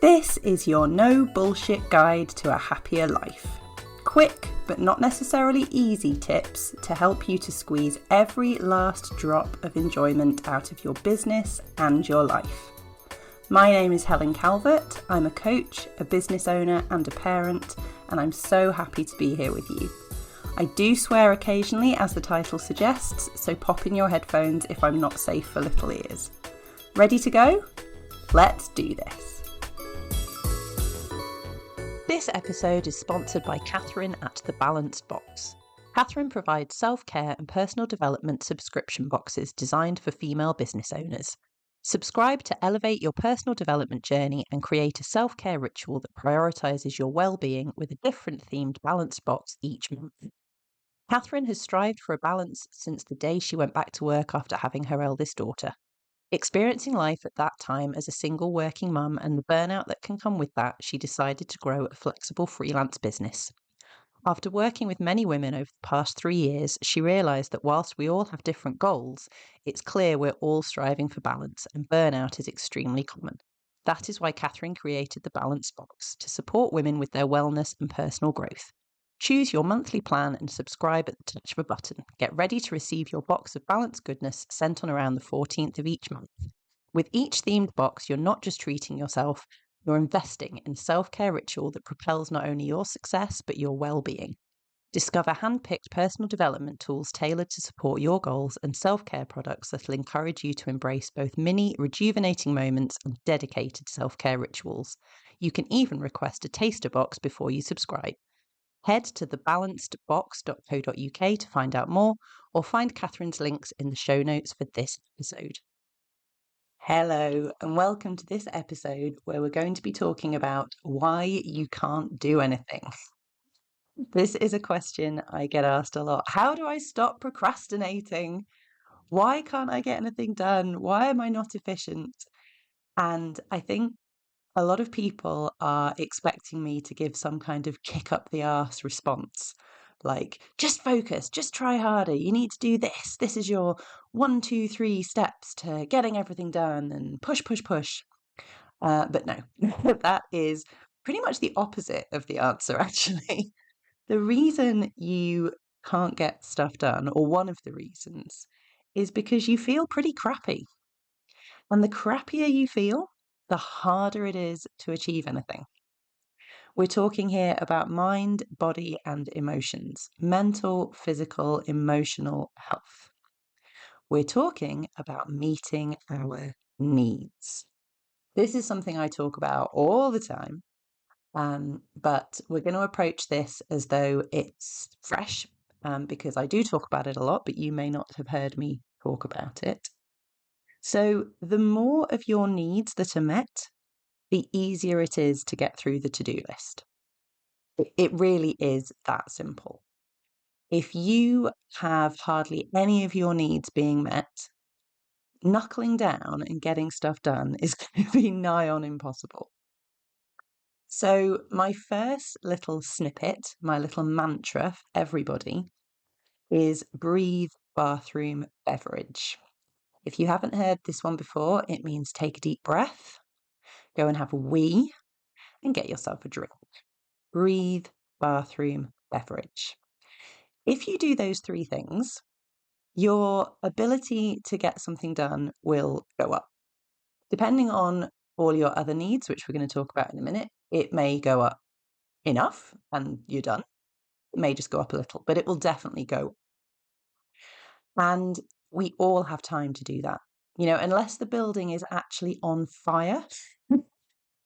This is your no bullshit guide to a happier life. Quick, but not necessarily easy tips to help you to squeeze every last drop of enjoyment out of your business and your life. My name is Helen Calvert. I'm a coach, a business owner and a parent, and I'm so happy to be here with you. I do swear occasionally, as the title suggests, so pop in your headphones if I'm not safe for little ears. Ready to go? Let's do this. This episode is sponsored by Catherine at The Balanced Box. Catherine provides self-care and personal development subscription boxes designed for female business owners. Subscribe to elevate your personal development journey and create a self-care ritual that prioritises your well-being with a different themed balanced box each month. Catherine has strived for a balance since the day she went back to work after having her eldest daughter. Experiencing life at that time as a single working mum and the burnout that can come with that, she decided to grow a flexible freelance business. After working with many women over the past 3 years, she realised that whilst we all have different goals, it's clear we're all striving for balance, and burnout is extremely common. That is why Catherine created the Balance Box, to support women with their wellness and personal growth. Choose your monthly plan and subscribe at the touch of a button. Get ready to receive your box of balanced goodness sent on around the 14th of each month. With each themed box, you're not just treating yourself, you're investing in a self-care ritual that propels not only your success, but your well-being. Discover hand-picked personal development tools tailored to support your goals and self-care products that will encourage you to embrace both mini, rejuvenating moments and dedicated self-care rituals. You can even request a taster box before you subscribe. Head to thebalancedbox.co.uk to find out more, or find Catherine's links in the show notes for this episode. Hello, and welcome to this episode where we're going to be talking about why you can't do anything. This is a question I get asked a lot. How do I stop procrastinating? Why can't I get anything done? Why am I not efficient? And I think a lot of people are expecting me to give some kind of kick up the arse response. Like, just focus, just try harder. You need to do this. This is your 1, 2, 3 steps to getting everything done, and push, push, push. But no, that is pretty much the opposite of the answer, actually. The reason you can't get stuff done, or one of the reasons, is because you feel pretty crappy. And the crappier you feel, the harder it is to achieve anything. We're talking here about mind, body, and emotions, mental, physical, emotional health. We're talking about meeting our needs. This is something I talk about all the time, but we're going to approach this as though it's fresh, because I do talk about it a lot, but you may not have heard me talk about it. So the more of your needs that are met, the easier it is to get through the to-do list. It really is that simple. If you have hardly any of your needs being met, knuckling down and getting stuff done is going to be nigh on impossible. So my first little snippet, my little mantra for everybody, is breathe, bathroom, beverage. If you haven't heard this one before, it means take a deep breath, go and have a wee, and get yourself a drink. Breathe, bathroom, beverage. If you do those 3 things, your ability to get something done will go up. Depending on all your other needs, which we're going to talk about in a minute, it may go up enough and you're done. It may just go up a little, but it will definitely go. And we all have time to do that. You know, unless the building is actually on fire,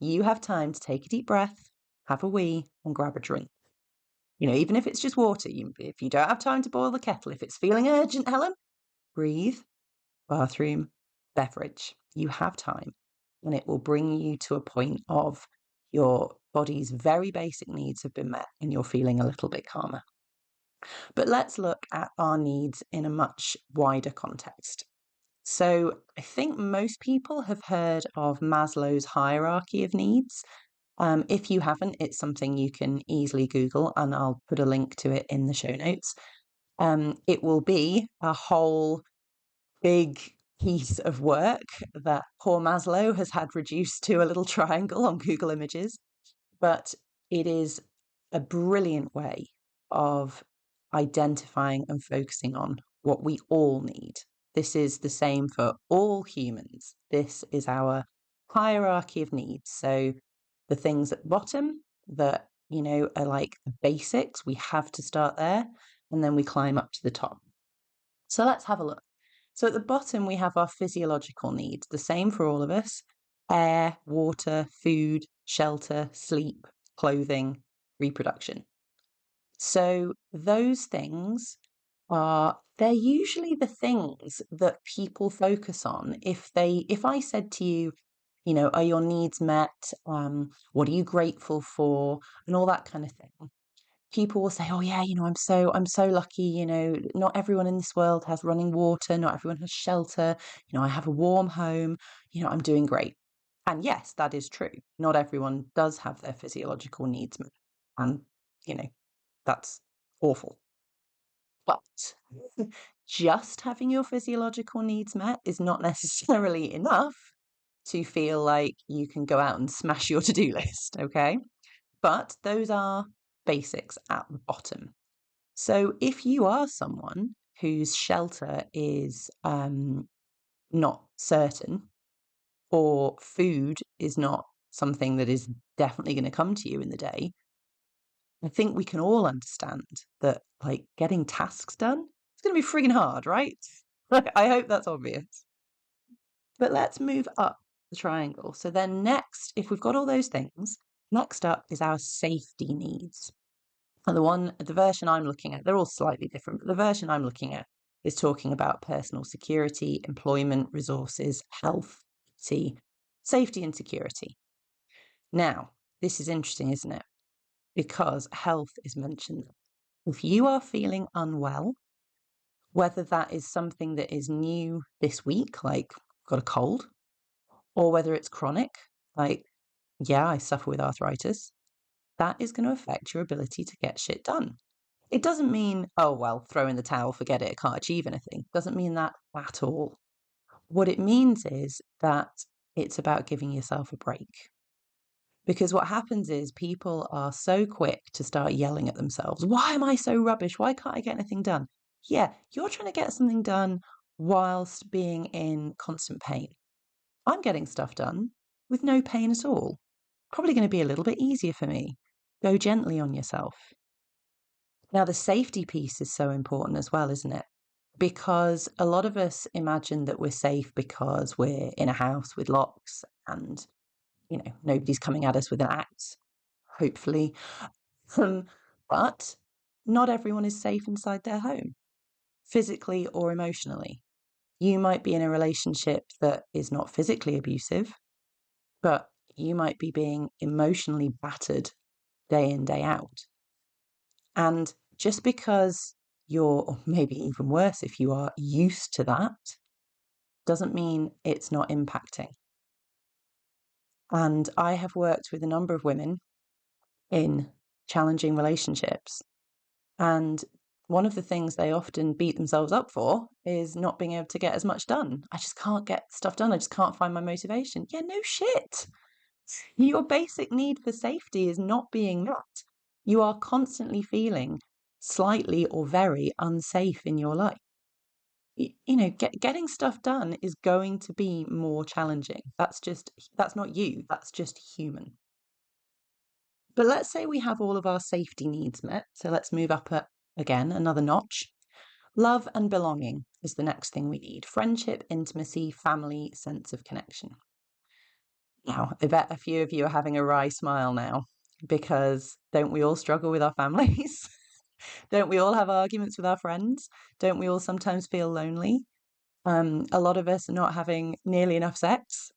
you have time to take a deep breath, have a wee, and grab a drink. You know, even if it's just water, if you don't have time to boil the kettle, if it's feeling urgent, Helen, breathe, bathroom, beverage. You have time, and it will bring you to a point of your body's very basic needs have been met and you're feeling a little bit calmer. But let's look at our needs in a much wider context. So I think most people have heard of Maslow's hierarchy of needs. If you haven't, it's something you can easily Google, and I'll put a link to it in the show notes. It will be a whole big piece of work that poor Maslow has had reduced to a little triangle on Google Images, but it is a brilliant way of identifying and focusing on what we all need. This is the same for all humans. This is our hierarchy of needs. So the things at the bottom that, are like the basics, we have to start there, and then we climb up to the top. So let's have a look. So at the bottom, we have our physiological needs, the same for all of us: air, water, food, shelter, sleep, clothing, reproduction. So those things they're usually the things that people focus on. If I said to you, are your needs met? What are you grateful for? And all that kind of thing. People will say, oh yeah, I'm so lucky, not everyone in this world has running water, not everyone has shelter, I have a warm home, I'm doing great. And yes, that is true. Not everyone does have their physiological needs met. And, that's awful. But just having your physiological needs met is not necessarily enough to feel like you can go out and smash your to-do list, okay? But those are basics at the bottom. So if you are someone whose shelter is not certain, or food is not something that is definitely going to come to you in the day, I think we can all understand that, like, getting tasks done, it's going to be frigging hard, right? I hope that's obvious. But let's move up the triangle. So then next, if we've got all those things, next up is our safety needs. And the version I'm looking at, they're all slightly different, but the version I'm looking at is talking about personal security, employment, resources, health, safety and security. Now, this is interesting, isn't it? Because health is mentioned. If you are feeling unwell, whether that is something that is new this week, like got a cold, or whether it's chronic, like, yeah, I suffer with arthritis, that is going to affect your ability to get shit done. It doesn't mean, oh, well, throw in the towel, forget it, I can't achieve anything. It doesn't mean that at all. What it means is that it's about giving yourself a break. Because what happens is people are so quick to start yelling at themselves. Why am I so rubbish? Why can't I get anything done? Yeah, you're trying to get something done whilst being in constant pain. I'm getting stuff done with no pain at all. Probably going to be a little bit easier for me. Go gently on yourself. Now, the safety piece is so important as well, isn't it? Because a lot of us imagine that we're safe because we're in a house with locks and, nobody's coming at us with an axe, hopefully. But not everyone is safe inside their home, physically or emotionally. You might be in a relationship that is not physically abusive, but you might be being emotionally battered day in, day out. And just because or maybe even worse, if you are used to that, doesn't mean it's not impacting. And I have worked with a number of women in challenging relationships. And one of the things they often beat themselves up for is not being able to get as much done. I just can't get stuff done. I just can't find my motivation. Yeah, no shit. Your basic need for safety is not being met. You are constantly feeling slightly or very unsafe in your life. Getting stuff done is going to be more challenging. That's not you. That's just human. But let's say we have all of our safety needs met. So let's move up again, another notch. Love and belonging is the next thing we need. Friendship, intimacy, family, sense of connection. Now, I bet a few of you are having a wry smile now, because don't we all struggle with our families? Don't we all have arguments with our friends? Don't we all sometimes feel lonely? A lot of us are not having nearly enough sex.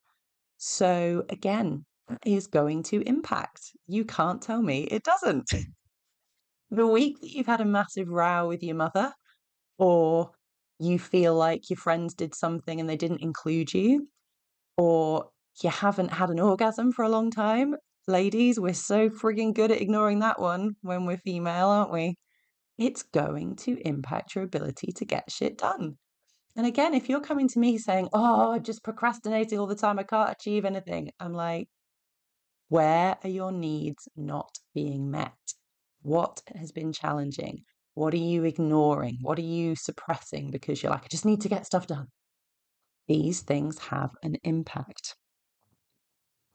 So again, that is going to impact. You can't tell me it doesn't. The week that you've had a massive row with your mother, or you feel like your friends did something and they didn't include you, or you haven't had an orgasm for a long time. Ladies, we're so frigging good at ignoring that one when we're female, aren't we? It's going to impact your ability to get shit done. And again, if you're coming to me saying, oh, I'm just procrastinating all the time, I can't achieve anything, I'm like, where are your needs not being met? What has been challenging? What are you ignoring? What are you suppressing because you're like, I just need to get stuff done? These things have an impact.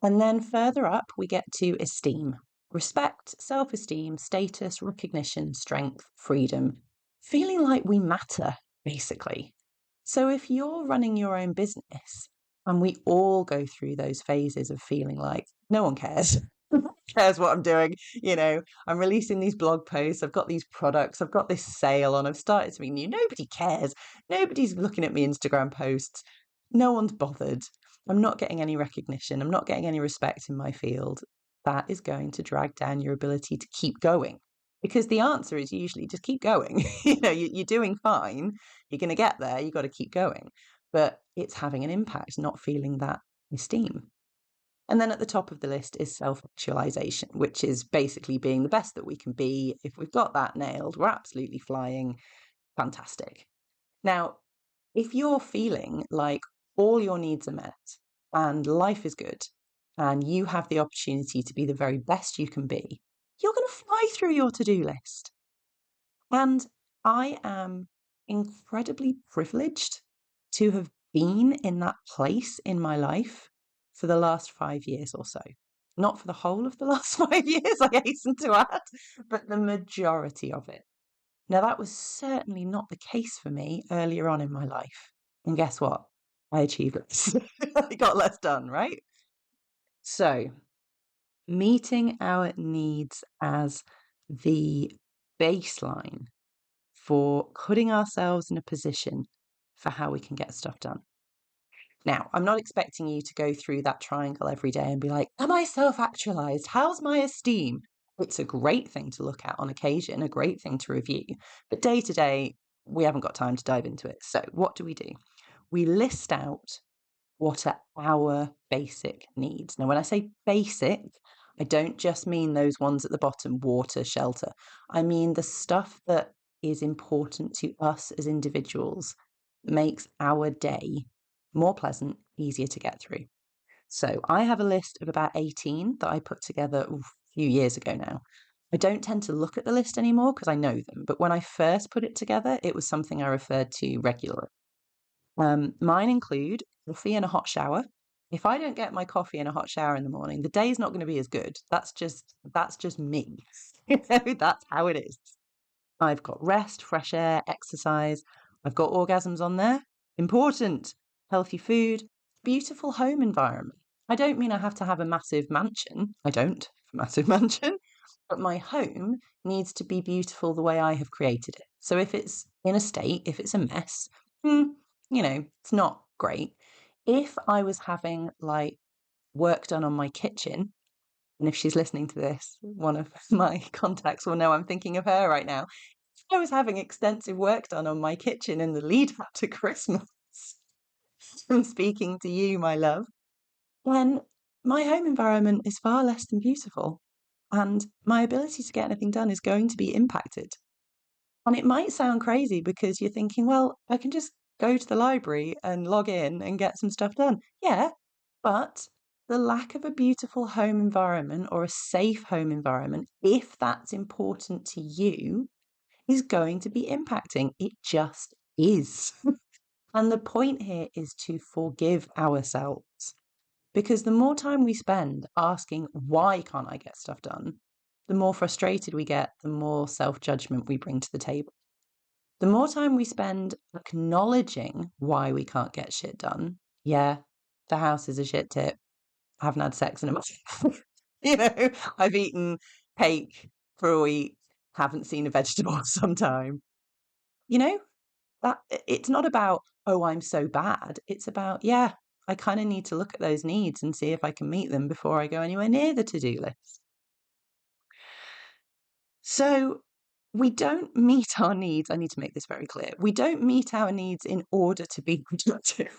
And then further up, we get to esteem. Respect, self-esteem, status, recognition, strength, freedom, feeling like we matter, basically. So if you're running your own business, and we all go through those phases of feeling like no one cares, cares what I'm doing. I'm releasing these blog posts, I've got these products, I've got this sale on, I've started something new. Nobody cares. Nobody's looking at my Instagram posts. No one's bothered. I'm not getting any recognition. I'm not getting any respect in my field. That is going to drag down your ability to keep going. Because the answer is usually just keep going. You're doing fine. You're going to get there. You've got to keep going. But it's having an impact, not feeling that esteem. And then at the top of the list is self-actualization, which is basically being the best that we can be. If we've got that nailed, we're absolutely flying. Fantastic. Now, if you're feeling like all your needs are met and life is good and you have the opportunity to be the very best you can be, you're going to fly through your to-do list. And I am incredibly privileged to have been in that place in my life for the last 5 years or so. Not for the whole of the last 5 years, I hasten to add, but the majority of it. Now, that was certainly not the case for me earlier on in my life. And guess what? I achieved less. I got less done, right? So, meeting our needs as the baseline for putting ourselves in a position for how we can get stuff done. Now, I'm not expecting you to go through that triangle every day and be like, am I self-actualized? How's my esteem? It's a great thing to look at on occasion, a great thing to review. But day to day, we haven't got time to dive into it. So what do? We list out what are our basic needs. Now, when I say basic, I don't just mean those ones at the bottom, water, shelter. I mean the stuff that is important to us as individuals, makes our day more pleasant, easier to get through. So I have a list of about 18 that I put together a few years ago now. I don't tend to look at the list anymore because I know them. But when I first put it together, it was something I referred to regularly. Mine include coffee and a hot shower. If I don't get my coffee and a hot shower in the morning, the day's not going to be as good. That's just me. That's how it is. I've got rest, fresh air, exercise. I've got orgasms on there. Important. Healthy food, beautiful home environment. I don't mean I have to have a massive mansion. I don't have a massive mansion. But my home needs to be beautiful the way I have created it. So if it's in a state, if it's a mess, it's not great. If I was having work done on my kitchen, and if she's listening to this, one of my contacts will know I'm thinking of her right now. If I was having extensive work done on my kitchen in the lead up to Christmas, I'm speaking to you, my love, then my home environment is far less than beautiful. And my ability to get anything done is going to be impacted. And it might sound crazy because you're thinking, well, I can just go to the library and log in and get some stuff done. Yeah, but the lack of a beautiful home environment or a safe home environment, if that's important to you, is going to be impacting. It just is. And the point here is to forgive ourselves. Because the more time we spend asking, why can't I get stuff done? The more frustrated we get, the more self-judgment we bring to the table. The more time we spend acknowledging why we can't get shit done. Yeah, the house is a shit tip. I haven't had sex in a month. I've eaten cake for a week, haven't seen a vegetable sometime. That it's not about, oh, I'm so bad. It's about, yeah, I kind of need to look at those needs and see if I can meet them before I go anywhere near the to-do list. So we don't meet our needs. I need to make this very clear. We don't meet our needs in order to be productive.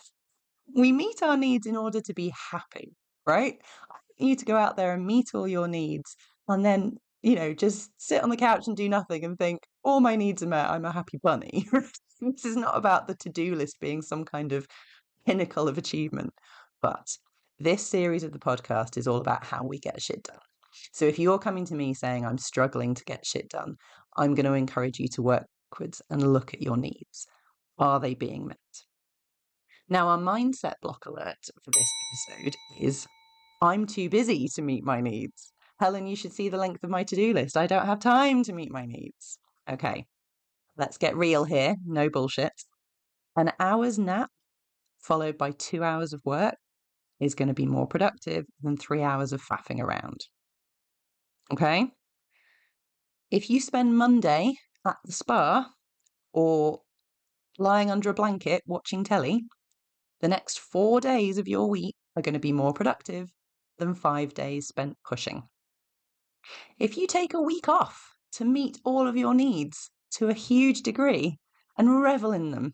We meet our needs in order to be happy, right? I want you to go out there and meet all your needs and then, just sit on the couch and do nothing and think, all my needs are met, I'm a happy bunny. This is not about the to-do list being some kind of pinnacle of achievement, but this series of the podcast is all about how we get shit done. So if you're coming to me saying I'm struggling to get shit done, I'm going to encourage you to work backwards and look at your needs. Are they being met? Now, our mindset block alert for this episode is I'm too busy to meet my needs. Helen, you should see the length of my to-do list. I don't have time to meet my needs. Okay, let's get real here. No bullshit. An hour's nap followed by 2 hours of work is going to be more productive than 3 hours of faffing around. Okay? If you spend Monday at the spa or lying under a blanket watching telly, the next 4 days of your week are going to be more productive than 5 days spent pushing. If you take a week off to meet all of your needs to a huge degree and revel in them,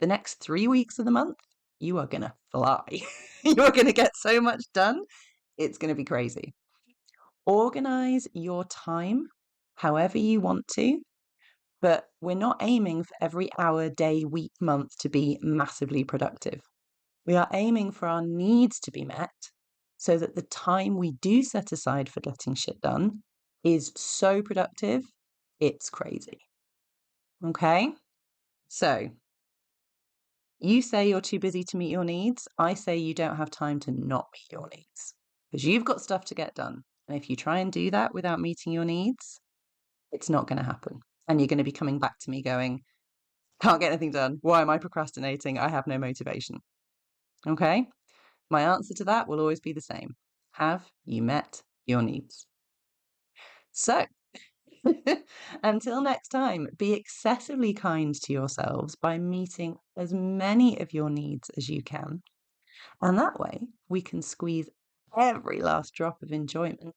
the next 3 weeks of the month, you are going to fly. You are going to get so much done. It's going to be crazy. Organize your time however you want to, but we're not aiming for every hour, day, week, month to be massively productive. We are aiming for our needs to be met so that the time we do set aside for getting shit done is so productive, it's crazy. Okay? So, you say you're too busy to meet your needs. I say you don't have time to not meet your needs because you've got stuff to get done. And if you try and do that without meeting your needs, it's not going to happen. And you're going to be coming back to me going, can't get anything done. Why am I procrastinating? I have no motivation. Okay? My answer to that will always be the same. Have you met your needs? So, until next time, be excessively kind to yourselves by meeting as many of your needs as you can. And that way, we can squeeze every last drop of enjoyment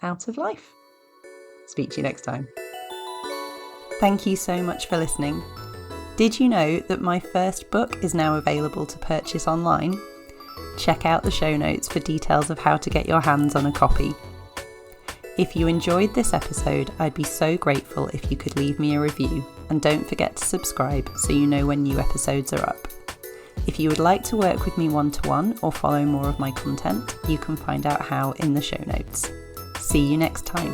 out of life. Speak to you next time. Thank you so much for listening. Did you know that my first book is now available to purchase online? Check out the show notes for details of how to get your hands on a copy. If you enjoyed this episode, I'd be so grateful if you could leave me a review, and don't forget to subscribe so you know when new episodes are up. If you would like to work with me one-to-one or follow more of my content, you can find out how in the show notes. See you next time.